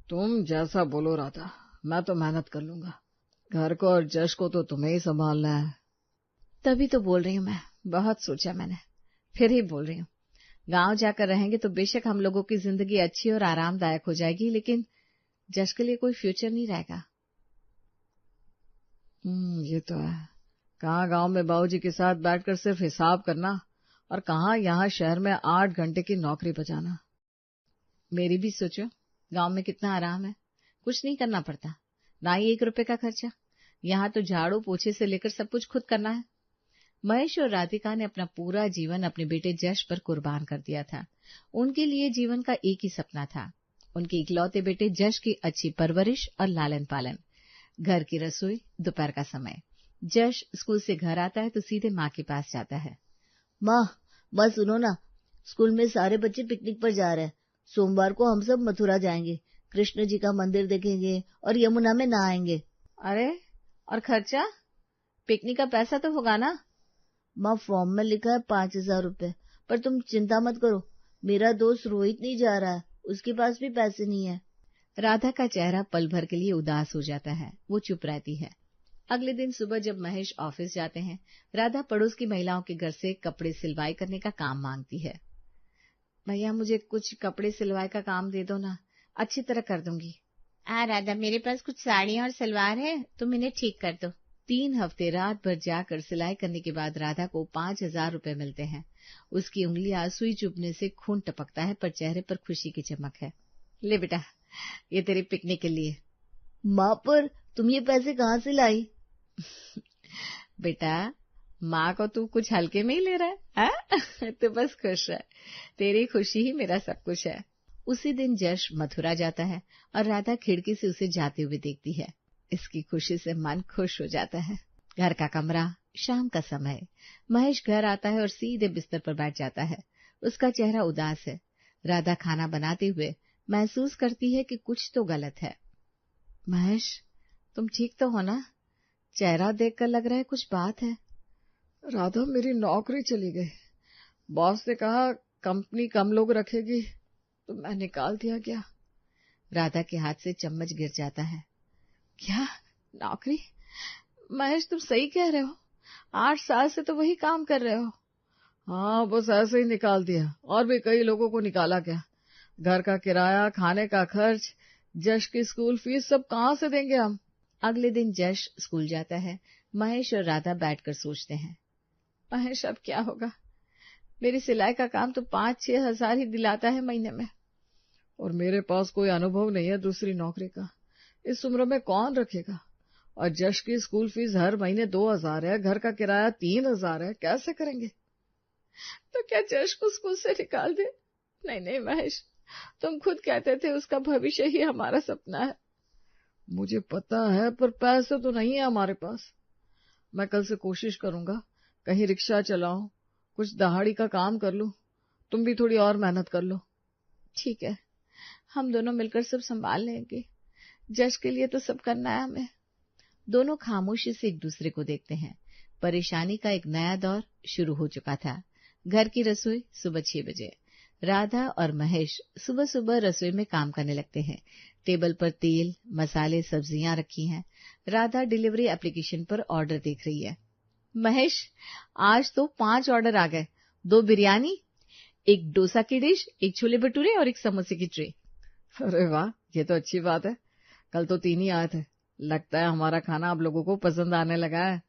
तुम जैसा बोलो राधा, मैं तो मेहनत कर लूंगा। घर को और जश को तो तुम्हें ही संभालना है। तभी तो बोल रही हूँ मैं, बहुत सोचा मैंने, फिर ही बोल रही हूँ। गांव जाकर रहेंगे तो बेशक हम लोगों की जिंदगी अच्छी और आरामदायक हो जाएगी, लेकिन जश के लिए कोई फ्यूचर नहीं रहेगा। ये तो है। कहाँ गांव में बाबूजी के साथ बैठकर सिर्फ हिसाब करना, और कहाँ यहाँ शहर में 8 घंटे की नौकरी बजाना। मेरी भी सोचो, गांव में कितना आराम है, कुछ नहीं करना पड़ता, ना ही 1 रुपए का खर्चा। यहाँ तो झाड़ू पोछे से लेकर सब कुछ खुद करना है। महेश और राधिका ने अपना पूरा जीवन अपने बेटे जश पर कुर्बान कर दिया था। उनके लिए जीवन का एक ही सपना था, उनके इकलौते बेटे जश की अच्छी परवरिश और लालन पालन। घर की रसोई, दोपहर का समय। जश स्कूल से घर आता है तो सीधे माँ के पास जाता है। माँ सुनो ना, स्कूल में सारे बच्चे पिकनिक पर जा रहे हैं। सोमवार को हम सब मथुरा जाएंगे, कृष्ण जी का मंदिर देखेंगे और यमुना में नहाएंगे। अरे, और खर्चा? पिकनिक का पैसा तो होगा ना? माँ, फॉर्म में लिखा है 5,000 रुपए, पर तुम चिंता मत करो, मेरा दोस्त रोहित नहीं जा रहा है, उसके पास भी पैसे नहीं है। राधा का चेहरा पल भर के लिए उदास हो जाता है, वो चुप रहती है। अगले दिन सुबह जब महेश ऑफिस जाते हैं, राधा पड़ोस की महिलाओं के घर से कपड़े सिलवाई करने का काम मांगती है। भैया, मुझे कुछ कपड़े सिलवाई का काम दे दो ना, अच्छी तरह कर दूंगी। राधा, मेरे पास कुछ साड़ियां और सलवार है, तुम इन्हें ठीक कर दो। 3 हफ्ते रात भर जाकर सिलाई करने के बाद राधा को 5,000 रुपए मिलते हैं। उसकी उंगलियां सुई चुभने से खून टपकता है, पर चेहरे पर खुशी की चमक है। ले बेटा, ये तेरे पिकनिक के लिए। माँ, पर तुम ये पैसे कहाँ से लाई? बेटा, माँ को तू कुछ हल्के में ही ले रहा है? तो बस खुश है, तेरी खुशी ही मेरा सब कुछ है। उसी दिन जश मथुरा जाता है और राधा खिड़की से उसे जाते हुए देखती है। इसकी खुशी से मन खुश हो जाता है। घर का कमरा, शाम का समय। महेश घर आता है और सीधे बिस्तर पर बैठ जाता है। उसका चेहरा उदास है। राधा खाना बनाते हुए महसूस करती है कि कुछ तो गलत है। महेश, तुम ठीक तो हो ना? चेहरा देखकर लग रहा है कुछ बात है। राधा, मेरी नौकरी चली गई। बॉस ने कहा कंपनी कम लोग रखेगी, तो मैं निकाल दिया गया। राधा के हाथ से चम्मच गिर जाता है। क्या? नौकरी? महेश, तुम सही कह रहे हो, 8 साल से तो वही काम कर रहे हो। हाँ, बस ऐसे ही निकाल दिया, और भी कई लोगों को निकाला गया। घर का किराया, खाने का खर्च, जश की स्कूल फीस सब कहाँ से देंगे हम। अगले दिन जश स्कूल जाता है। महेश और राधा बैठकर सोचते हैं, महेश अब क्या होगा? मेरी सिलाई का काम तो 5-6 हजार ही दिलाता है महीने में, और मेरे पास कोई अनुभव नहीं है दूसरी नौकरी का। इस उम्र में कौन रखेगा? और जश की स्कूल फीस हर महीने 2,000 है, घर का किराया 3,000 है, कैसे करेंगे? तो क्या जश को स्कूल से निकाल दे? नहीं महेश, तुम खुद कहते थे उसका भविष्य ही हमारा सपना है। मुझे पता है, पर पैसे तो नहीं है हमारे पास। मैं कल से कोशिश करूंगा, कहीं रिक्शा चलाऊं, कुछ दहाड़ी का काम कर लूं। तुम भी थोड़ी और मेहनत कर लो। ठीक है, हम दोनों मिलकर सब संभाल लेंगे। जश के लिए तो सब करना है हमें। दोनों खामोशी से एक दूसरे को देखते हैं। परेशानी का एक नया दौर शुरू हो चुका था। घर की रसोई सुबह 6 बजे। राधा और महेश सुबह सुबह रसोई में काम करने लगते हैं। टेबल पर तेल, मसाले, सब्जियां रखी हैं। राधा डिलीवरी एप्लीकेशन पर ऑर्डर देख रही है। महेश, आज तो 5 ऑर्डर आ गए। 2 बिरयानी, 1 डोसा की डिश, 1 छोले भटूरे और 1 समोसे की ट्रे। अरे वाह, ये तो अच्छी बात है। कल तो 3 ही आए थे। लगता है हमारा खाना आप लोगों को पसंद आने लगा है।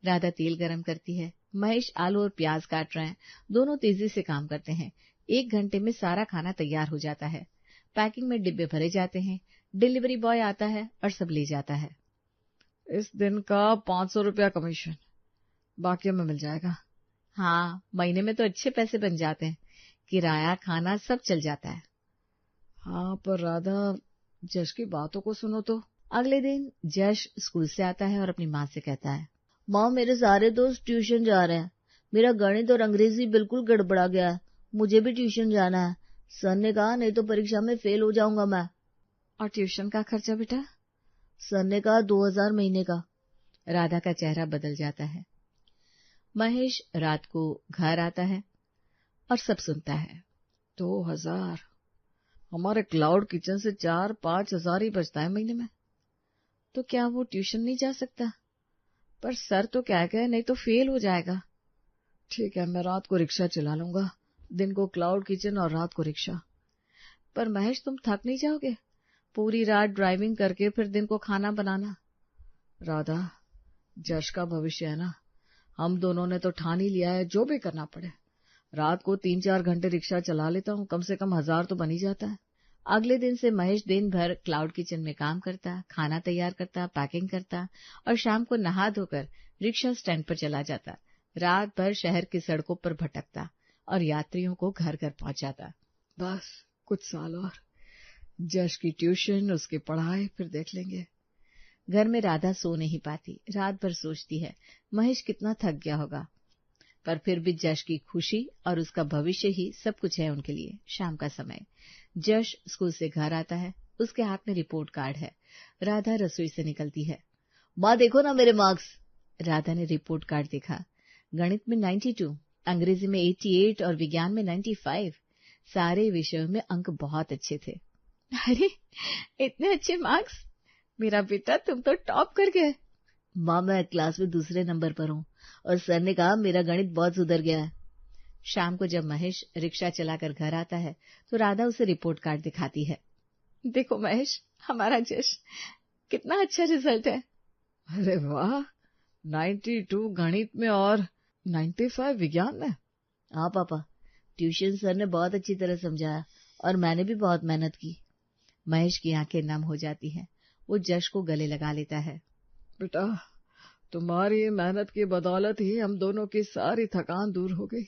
राधा तेल गरम करती है। महेश आलू और प्याज काट रहे हैं। दोनों तेजी से काम करते हैं। 1 घंटे में सारा खाना तैयार हो जाता है। पैकिंग में डिब्बे भरे जाते हैं। डिलीवरी बॉय आता है और सब ले जाता है। इस दिन का 500 रुपया कमीशन, बाकी हमें मिल जाएगा। हाँ, महीने में तो अच्छे पैसे बन जाते हैं। किराया, खाना सब चल जाता है। हाँ, पर राधा, जश की बातों को सुनो तो। अगले दिन जश स्कूल से आता है और अपनी माँ से कहता है, माँ, मेरे सारे दोस्त ट्यूशन जा रहे हैं। मेरा गणित और अंग्रेजी बिल्कुल गड़बड़ा गया है, मुझे भी ट्यूशन जाना है। सर ने कहा नहीं तो परीक्षा में फेल हो जाऊंगा मैं। और ट्यूशन का खर्चा बेटा? सर ने कहा 2,000 महीने का। राधा का चेहरा बदल जाता है। महेश रात को घर आता है और सब सुनता है। 2,000? हमारे क्लाउड किचन से 4-5 हजार ही बचता है महीने में। तो क्या वो ट्यूशन नहीं जा सकता? पर सर तो क्या कहे, नहीं तो फेल हो जाएगा। ठीक है, मैं रात को रिक्शा चला लूंगा, दिन को क्लाउड किचन और रात को रिक्शा। पर महेश, तुम थक नहीं जाओगे? पूरी रात ड्राइविंग करके फिर दिन को खाना बनाना। राधा, जश का भविष्य है ना, हम दोनों ने तो ठान ही लिया है, जो भी करना पड़े। रात को 3-4 घंटे रिक्शा चला लेता हूँ, कम से कम 1000 तो बन ही जाता है। अगले दिन से महेश दिन भर क्लाउड किचन में काम करता, खाना तैयार करता, पैकिंग करता और शाम को नहा धोकर रिक्शा स्टैंड पर चला जाता। रात भर शहर की सड़कों पर भटकता और यात्रियों को घर घर पहुंचाता। बस कुछ साल और, जश की ट्यूशन, उसकी पढ़ाई, फिर देख लेंगे। घर में राधा सो नहीं पाती, रात भर सोचती है महेश कितना थक गया होगा, पर फिर भी जश की खुशी और उसका भविष्य ही सब कुछ है उनके लिए। शाम का समय, जश स्कूल से घर आता है, उसके हाथ में रिपोर्ट कार्ड है। राधा रसोई से निकलती है। माँ देखो ना मेरे मार्क्स। राधा ने रिपोर्ट कार्ड देखा। गणित में 92, अंग्रेजी में 88 और विज्ञान में 95। सारे विषयों में अंक बहुत अच्छे थे। अरे इतने अच्छे मार्क्स, मेरा बेटा तुम तो टॉप कर गए। माँ मैं क्लास में दूसरे नंबर पर हूँ और सर ने कहा मेरा गणित बहुत सुधर गया है। शाम को जब महेश रिक्शा चलाकर घर आता है तो राधा उसे रिपोर्ट कार्ड दिखाती है। देखो महेश, हमारा जश, कितना अच्छा रिजल्ट है। अरे वाह, 92 गणित में और 95 विज्ञान में। हाँ पापा, ट्यूशन सर ने बहुत अच्छी तरह समझाया और मैंने भी बहुत मेहनत की। महेश की आंखें नम हो जाती हैं। वो जश को गले लगा लेता है। बेटा, तुम्हारी मेहनत की बदौलत ही हम दोनों की सारी थकान दूर हो गई।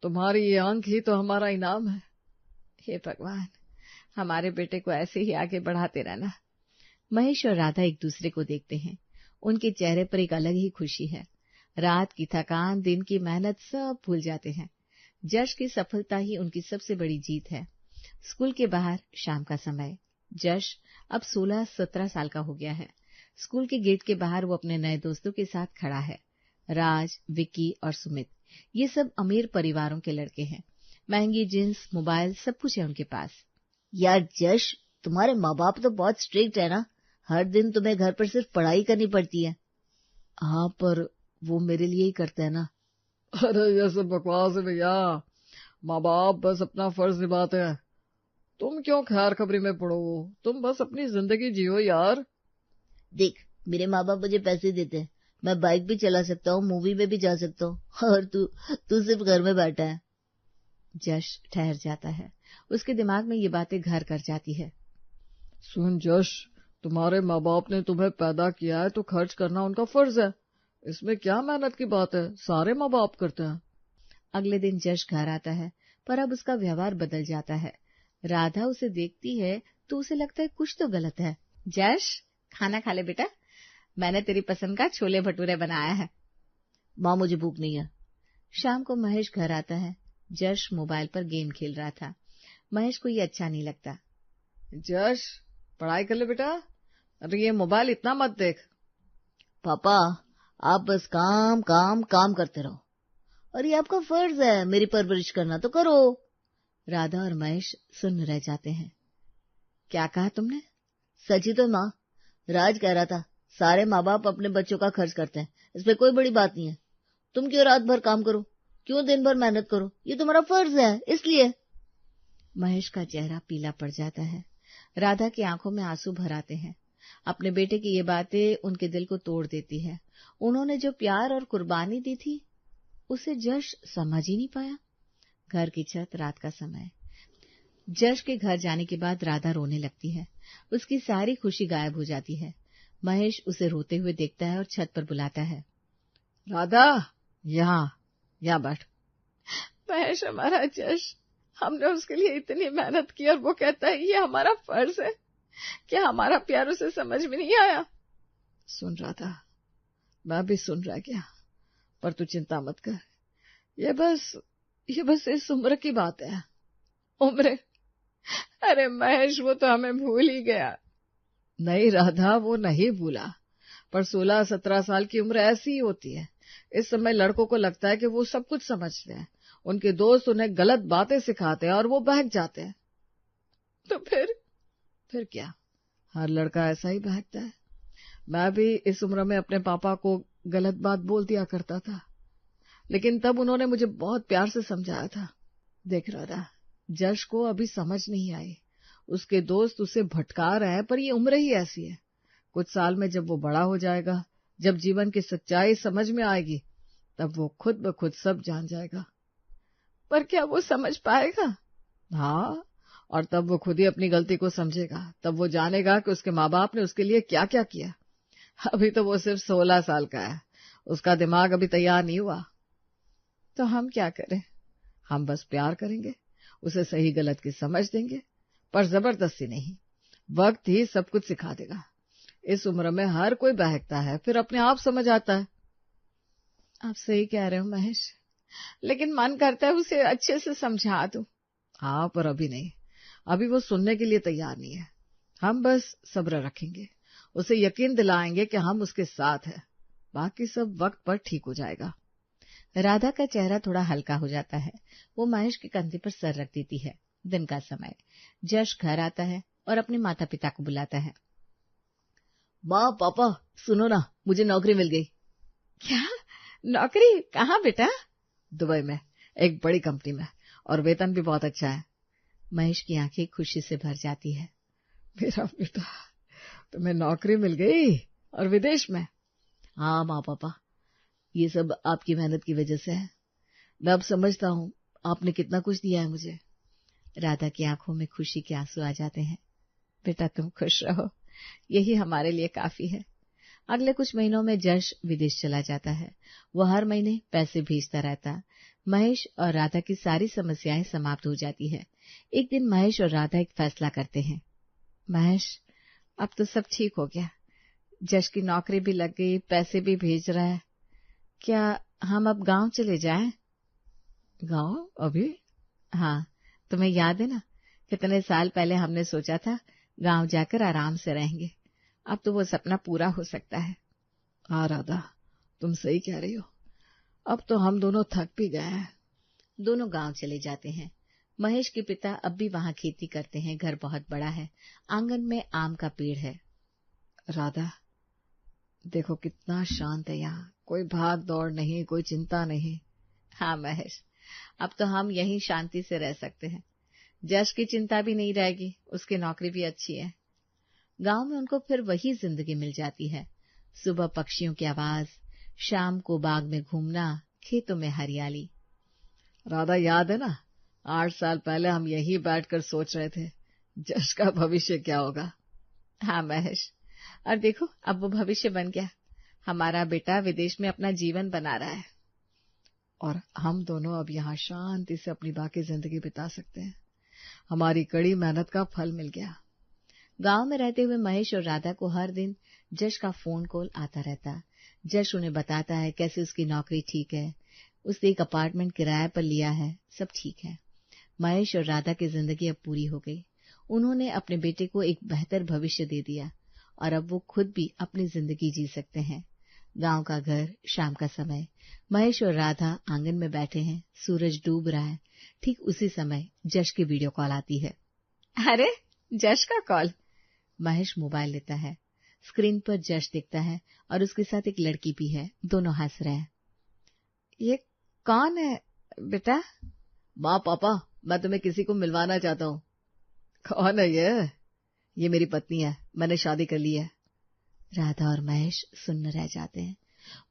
तुम्हारी ये अंक ही तो हमारा इनाम है। हे भगवान, हमारे बेटे को ऐसे ही आगे बढ़ाते रहना। महेश और राधा एक दूसरे को देखते हैं। उनके चेहरे पर एक अलग ही खुशी है। रात की थकान, दिन की मेहनत सब भूल जाते हैं। जश की सफलता ही उनकी सबसे बड़ी जीत है। स्कूल के बाहर शाम का समय। जश अब 16-17 साल का हो गया है। स्कूल के गेट के बाहर वो अपने नए दोस्तों के साथ खड़ा है। राज, विक्की और सुमित, ये सब अमीर परिवारों के लड़के हैं। महंगी जींस, मोबाइल, सब कुछ है उनके पास। यार जश, तुम्हारे माँ बाप तो बहुत स्ट्रिक्ट है ना, हर दिन तुम्हें घर पर सिर्फ पढ़ाई करनी पड़ती है। हाँ, पर वो मेरे लिए ही करते हैं ना। अरे ये सब बकवास है भैया, माँ बाप बस अपना फर्ज निभाते हैं। तुम क्यों खैर खबरी में पड़ो, तुम बस अपनी जिंदगी जियो यार। देख, मेरे माँ बाप मुझे पैसे देते हैं, मैं बाइक भी चला सकता हूँ, मूवी में भी जा सकता हूँ, और तू सिर्फ घर में बैठा है। जश ठहर जाता है। उसके दिमाग में ये बातें घर कर जाती है। सुन जश, तुम्हारे माँ बाप ने तुम्हें पैदा किया है तो खर्च करना उनका फर्ज है। इसमें क्या मेहनत की बात है, सारे माँ बाप करते हैं। अगले दिन जश घर आता है, पर अब उसका व्यवहार बदल जाता है। राधा उसे देखती है तो उसे लगता है कुछ तो गलत है। जश, खाना खा ले बेटा, मैंने तेरी पसंद का छोले भटूरे बनाया है। माँ मुझे भूख नहीं है। शाम को महेश घर आता है। जश मोबाइल पर गेम खेल रहा था। महेश को ये अच्छा नहीं लगता। जश, पढ़ाई कर ले बेटा, अरे ये मोबाइल इतना मत देख। पापा, आप बस काम काम काम करते रहो, और ये आपका फर्ज है, मेरी परवरिश करना तो करो। राधा और महेश सुन्न रह जाते हैं। क्या कहा तुमने? सच ही तो माँ, राज कह रहा था सारे माँ बाप अपने बच्चों का खर्च करते हैं, इसमें कोई बड़ी बात नहीं है। तुम क्यों रात भर काम करो, क्यों दिन भर मेहनत करो, ये तुम्हारा फर्ज है, इसलिए। महेश का चेहरा पीला पड़ जाता है। राधा की आंखों में आंसू भर आते हैं। अपने बेटे की ये बातें उनके दिल को तोड़ देती है। उन्होंने जो प्यार और कुर्बानी दी थी, उसे जश समझ ही नहीं पाया। घर की छत, रात का समय। जश के घर जाने के बाद राधा रोने लगती है। उसकी सारी खुशी गायब हो जाती है। महेश उसे रोते हुए देखता है और छत पर बुलाता है। राधा, यहाँ बैठ। महेश, हमारा जश, हमने उसके लिए इतनी मेहनत की और वो कहता है ये हमारा फर्ज है। क्या हमारा प्यार उसे समझ में नहीं आया? सुन राधा, मैं भी सुन रहा गया, पर तू चिंता मत कर। ये बस इस उम्र की बात है। उम्र? अरे महेश, वो तो हमें भूल ही गया। नहीं राधा, वो नहीं भूला, पर 16-17 साल की उम्र ऐसी ही होती है। इस समय लड़कों को लगता है कि वो सब कुछ समझते हैं। उनके दोस्त उन्हें गलत बातें सिखाते हैं और वो बहक जाते हैं। तो फिर क्या, हर लड़का ऐसा ही बहकता है। मैं भी इस उम्र में अपने पापा को गलत बात बोल दिया करता था, लेकिन तब उन्होंने मुझे बहुत प्यार से समझाया था। देख राधा, जश को अभी समझ नहीं आई, उसके दोस्त उसे भटका रहे हैं, पर ये उम्र ही ऐसी है। कुछ साल में जब वो बड़ा हो जाएगा, जब जीवन की सच्चाई समझ में आएगी, तब वो खुद ब खुद सब जान जाएगा। पर क्या वो समझ पाएगा? हाँ, और तब वो खुद ही अपनी गलती को समझेगा। तब वो जानेगा कि उसके माँ बाप ने उसके लिए क्या क्या किया। अभी तो वो सिर्फ 16 साल का है, उसका दिमाग अभी तैयार नहीं हुआ। तो हम क्या करें? हम बस प्यार करेंगे, उसे सही गलत की समझ देंगे, पर जबरदस्ती नहीं। वक्त ही सब कुछ सिखा देगा। इस उम्र में हर कोई बहकता है, फिर अपने आप समझ आता है। आप सही कह रहे हो महेश, लेकिन मन करता है उसे अच्छे से समझा दूं। हाँ, पर अभी नहीं, अभी वो सुनने के लिए तैयार नहीं है। हम बस सब्र रखेंगे, उसे यकीन दिलाएंगे कि हम उसके साथ हैं। बाकी सब वक्त पर ठीक हो जाएगा। राधा का चेहरा थोड़ा हल्का हो जाता है। वो महेश के कंधे पर सर रख देती है। दिन का समय, जश घर आता है और अपने माता पिता को बुलाता है। माँ पापा सुनो ना, मुझे नौकरी मिल गई। क्या नौकरी? कहाँ बेटा? दुबई में, एक बड़ी कंपनी में, और वेतन भी बहुत अच्छा है। महेश की आंखें खुशी से भर जाती है। मेरा बेटा, तुम्हें नौकरी मिल गई और विदेश में? हाँ माँ पापा, ये सब आपकी मेहनत की वजह से है। मैं अब समझता हूँ आपने कितना कुछ दिया है मुझे। राधा की आंखों में खुशी के आंसू आ जाते हैं। बेटा तुम खुश रहो, यही हमारे लिए काफी है। अगले कुछ महीनों में जश विदेश चला जाता है। वो हर महीने पैसे भेजता रहता। महेश और राधा की सारी समस्याएं समाप्त हो जाती है। एक दिन महेश और राधा एक फैसला करते हैं। महेश, अब तो सब ठीक हो गया, जश की नौकरी भी लग गई, पैसे भी भेज रहा है। क्या हम अब गांव चले जाएं? गांव? अभी? हाँ, तुम्हें याद है ना, कितने साल पहले हमने सोचा था गांव जाकर आराम से रहेंगे। अब तो वो सपना पूरा हो सकता है। हाँ राधा, तुम सही कह रही हो। अब तो हम दोनों थक भी गए हैं। दोनों गांव चले जाते हैं। महेश के पिता अब भी वहां खेती करते हैं। घर बहुत बड़ा है, आंगन में आम का पेड़ है। राधा, देखो कितना शांत है यहाँ, कोई भाग दौड़ नहीं, कोई चिंता नहीं। हाँ महेश, अब तो हम यहीं शांति से रह सकते हैं। जश की चिंता भी नहीं रहेगी, उसकी नौकरी भी अच्छी है। गांव में उनको फिर वही जिंदगी मिल जाती है। सुबह पक्षियों की आवाज, शाम को बाग में घूमना, खेतों में हरियाली। राधा, याद है ना, 8 साल पहले हम यही बैठकर सोच रहे थे जश का भविष्य क्या होगा। हाँ महेश, और देखो अब वो भविष्य बन गया। हमारा बेटा विदेश में अपना जीवन बना रहा है और हम दोनों अब यहाँ शांति से अपनी बाकी जिंदगी बिता सकते हैं। हमारी कड़ी मेहनत का फल मिल गया। गांव में रहते हुए महेश और राधा को हर दिन जश का फोन कॉल आता रहता। जश उन्हें बताता है कैसे उसकी नौकरी ठीक है, उसने एक अपार्टमेंट किराए पर लिया है, सब ठीक है। महेश और राधा की जिंदगी अब पूरी हो गई। उन्होंने अपने बेटे को एक बेहतर भविष्य दे दिया और अब वो खुद भी अपनी जिंदगी जी सकते हैं। गांव का घर, शाम का समय, महेश और राधा आंगन में बैठे हैं। सूरज डूब रहा है। ठीक उसी समय जश की वीडियो कॉल आती है। अरे, जश का कॉल। महेश मोबाइल लेता है। स्क्रीन पर जश दिखता है और उसके साथ एक लड़की भी है। दोनों हंस रहे हैं। ये कौन है बेटा? माँ पापा, मैं तुम्हें किसी को मिलवाना चाहता हूँ। कौन है ये? ये मेरी पत्नी है, मैंने शादी कर ली है। राधा और महेश सुन्न रह जाते हैं।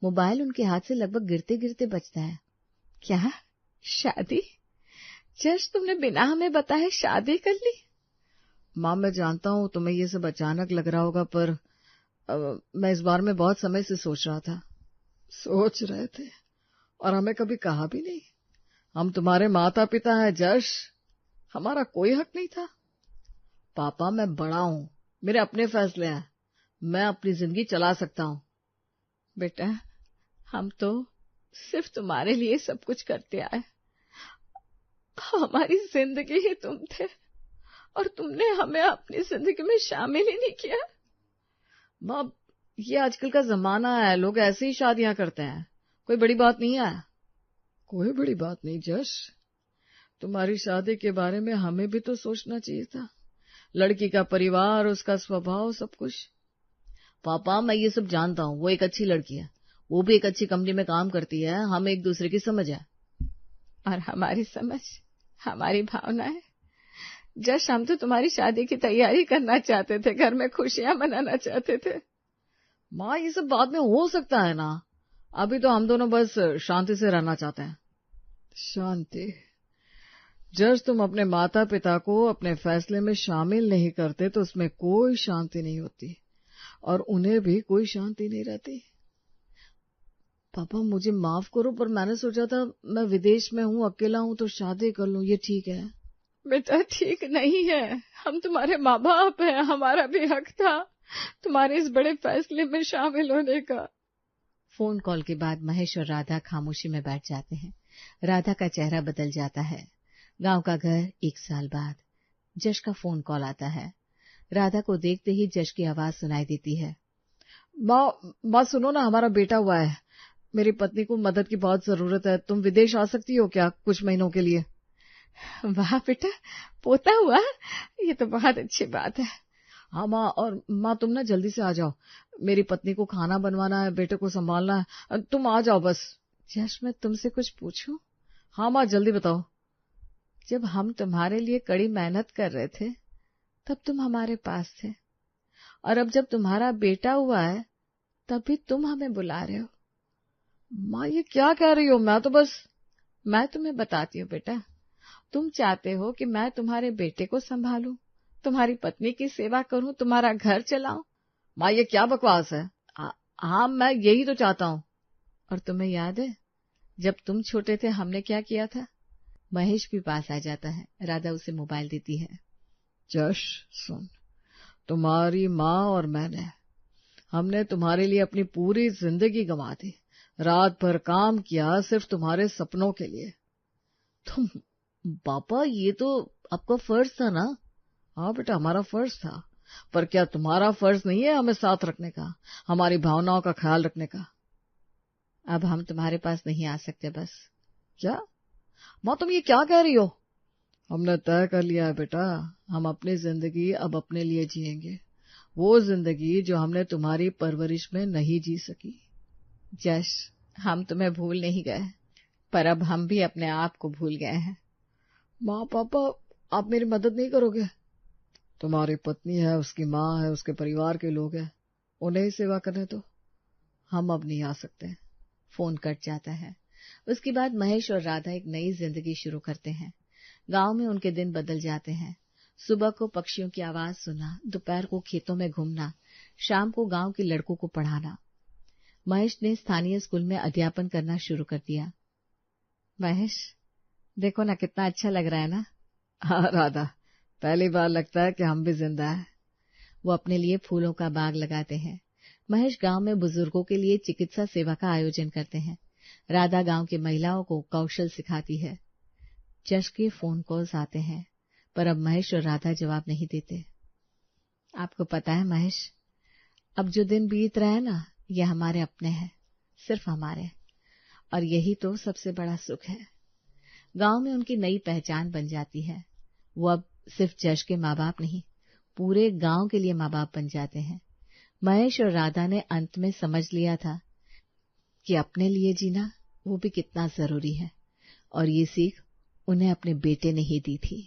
मोबाइल उनके हाथ से लगभग गिरते गिरते बजता है। क्या शादी? जश, तुमने बिना हमें बताए शादी कर ली? माँ, मैं जानता हूँ तुम्हें ये सब अचानक लग रहा होगा, पर मैं इस बारे में बहुत समय से सोच रहा था। सोच रहे थे और हमें कभी कहा भी नहीं। हम तुम्हारे माता पिता हैं जश, हमारा कोई हक नहीं था। पापा, मैं बड़ा हूँ, मेरे अपने फैसले हैं, मैं अपनी जिंदगी चला सकता हूँ। बेटा, हम तो सिर्फ तुम्हारे लिए सब कुछ करते आए। हमारी जिंदगी ही तुम थे और तुमने हमें अपनी जिंदगी में शामिल ही नहीं किया। माँ, ये आजकल का जमाना है, लोग ऐसे ही शादियां करते हैं, कोई बड़ी बात नहीं है। कोई बड़ी बात नहीं जश, तुम्हारी शादी के बारे में हमें भी तो सोचना चाहिए था। लड़की का परिवार, उसका स्वभाव, सब कुछ। पापा मैं ये सब जानता हूँ, वो एक अच्छी लड़की है, वो भी एक अच्छी कंपनी में काम करती है, हम एक दूसरे की समझ है। और हमारी समझ, हमारी भावना है। जश, हम तो तुम्हारी शादी की तैयारी करना चाहते थे, घर में खुशियां मनाना चाहते थे। माँ ये सब बाद में हो सकता है ना, अभी तो हम दोनों बस शांति से रहना चाहते हैं। शांति? जज, तुम अपने माता पिता को अपने फैसले में शामिल नहीं करते तो उसमें कोई शांति नहीं होती और उन्हें भी कोई शांति नहीं रहती। पापा मुझे माफ करो, पर मैंने सोचा था मैं विदेश में हूँ, अकेला हूँ, तो शादी कर लूँ, ये ठीक है? बेटा ठीक नहीं है, हम तुम्हारे माँ बाप हैं, हमारा भी हक था तुम्हारे इस बड़े फैसले में शामिल होने का। फोन कॉल के बाद महेश और राधा खामोशी में बैठ जाते हैं। राधा का चेहरा बदल जाता है। गांव का घर, 1 साल बाद। जश का फोन कॉल आता है। राधा को देखते ही जश की आवाज सुनाई देती है। माँ सुनो ना, हमारा बेटा हुआ है, मेरी पत्नी को मदद की बहुत जरूरत है, तुम विदेश आ सकती हो क्या कुछ महीनों के लिए? वाह बेटा, पोता हुआ, ये तो बहुत अच्छी बात है। हाँ माँ, और माँ तुम ना जल्दी से आ जाओ, मेरी पत्नी को खाना बनवाना है, बेटे को संभालना है, तुम आ जाओ बस। जश, मैं तुमसे कुछ पूछूं? हाँ माँ जल्दी बताओ। जब हम तुम्हारे लिए कड़ी मेहनत कर रहे थे तब तुम हमारे पास थे, और अब जब तुम्हारा बेटा हुआ है तब भी तुम हमें बुला रहे हो। माँ ये क्या कह रही हो? मैं तुम्हें बताती हूँ बेटा, तुम चाहते हो कि मैं तुम्हारे बेटे को संभालूं, तुम्हारी पत्नी की सेवा करूं, तुम्हारा घर चलाऊं। माँ ये क्या बकवास है? हाँ मैं यही तो चाहता हूँ। और तुम्हें याद है जब तुम छोटे थे हमने क्या किया था? महेश भी पास आ जाता है। राधा उसे मोबाइल देती है। जश सुन, तुम्हारी माँ और हमने तुम्हारे लिए अपनी पूरी जिंदगी गंवा दी, रात भर काम किया सिर्फ तुम्हारे सपनों के लिए। तुम पापा, ये तो आपका फर्ज था ना? हाँ बेटा, हमारा फर्ज था, पर क्या तुम्हारा फर्ज नहीं है हमें साथ रखने का, हमारी भावनाओं का ख्याल रखने का? अब हम तुम्हारे पास नहीं आ सकते बस। क्या माँ तुम ये क्या कह रही हो? हमने तय कर लिया है बेटा, हम अपनी जिंदगी अब अपने लिए जिएंगे, वो जिंदगी जो हमने तुम्हारी परवरिश में नहीं जी सकी। जश, हम तुम्हें भूल नहीं गए, पर अब हम भी अपने आप को भूल गए हैं। माँ पापा आप मेरी मदद नहीं करोगे? तुम्हारी पत्नी है, उसकी माँ है, उसके परिवार के लोग हैं, उन्हें ही सेवा करने दो, हम अब नहीं आ सकते। फोन कट जाता है। उसके बाद महेश और राधा एक नई जिंदगी शुरू करते हैं। गांव में उनके दिन बदल जाते हैं। सुबह को पक्षियों की आवाज सुनना, दोपहर को खेतों में घूमना, शाम को गांव के लड़कों को पढ़ाना। महेश ने स्थानीय स्कूल में अध्यापन करना शुरू कर दिया। महेश देखो ना, कितना अच्छा लग रहा है ना? हाँ राधा, पहली बार लगता है कि हम भी जिंदा हैं। वो अपने लिए फूलों का बाग लगाते हैं। महेश गांव में बुजुर्गों के लिए चिकित्सा सेवा का आयोजन करते हैं। राधा गांव की महिलाओं को कौशल सिखाती है। जश के फोन कॉल्स आते हैं, पर अब महेश और राधा जवाब नहीं देते। आपको पता है महेश, अब जो दिन बीत रहा है ना, ये हमारे अपने हैं, सिर्फ हमारे, और यही तो सबसे बड़ा सुख है। गांव में उनकी नई पहचान बन जाती है। वो अब सिर्फ जश के माँ बाप नहीं, पूरे गांव के लिए माँ बाप बन जाते हैं। महेश और राधा ने अंत में समझ लिया था कि अपने लिए जीना वो भी कितना जरूरी है, और ये सीख उन्हें अपने बेटे ने ही दी थी।